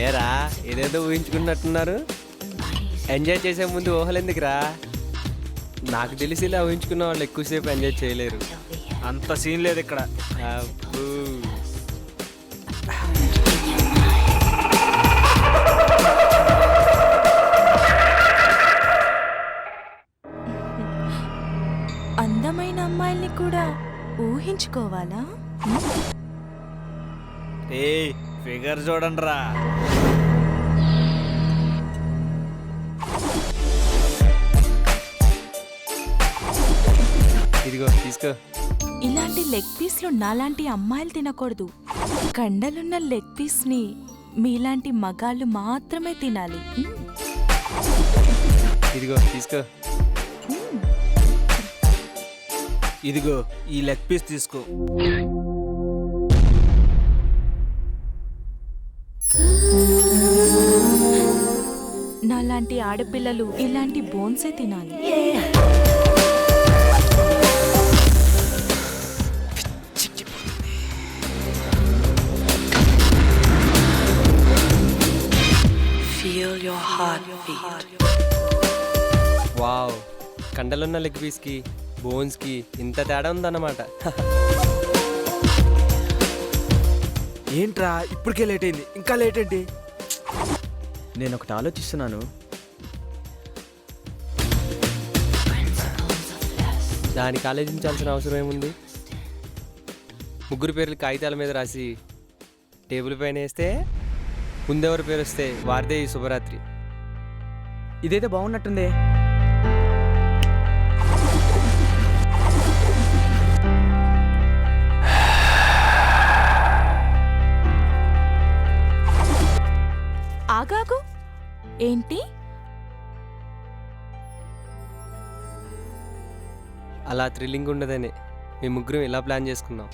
ఏరా ఏదేదో ఊహించుకున్నట్టున్నారు. ఎంజాయ్ చేసే ముందు ఊహలు ఎందుకురా? నాకు తెలిసి ఇలా ఊహించుకున్న వాళ్ళు ఎక్కువసేపు ఎంజాయ్ చేయలేరు. అంత సీన్ లేదు ఇక్కడ. అబ్బో. అందమైన అమ్మాయిల్ని కూడా ఊహించుకోవాలా? ఫిగర్ చూడండి రా. ఇదిగో తీసుకో. ఇలాంటి లెగ్ పీస్లు నాలాంటి అమ్మాయిలు తినకూడదు. కండలున్న లెగ్ పీస్ ని మీలాంటి మగాళ్ళు మాత్రమే తినాలి. ఇదిగో తీసుకో. ఇదిగో ఈ లెగ్ పీస్ తీసుకో. నాలాంటి ఆడపిల్లలు ఇలాంటి బోన్సే తినాలి. వావ్, కండలున్న లెగ్ పీస్కి బోన్స్కి ఇంత తేడా ఉందన్నమాట. ఏంట్రా ఇప్పటికే లేట్ అయింది, ఇంకా లేట్ ఏంటి? నేను ఒకటి ఆలోచిస్తున్నాను. దానికి ఆలోచించాల్సిన అవసరం ఏముంది? ముగ్గురు పేర్లు కాగితాల మీద రాసి టేబుల్ పైన వేస్తే ముందెవరి పేరు వస్తే వారిదే ఈ శుభరాత్రి. ఇదైతే బాగున్నట్టుందే. ఆగాగు. ఏంటి? అలా థ్రిల్లింగ్ ఉండదని మేము ముగ్గురం ఇలా ప్లాన్ చేసుకున్నాం.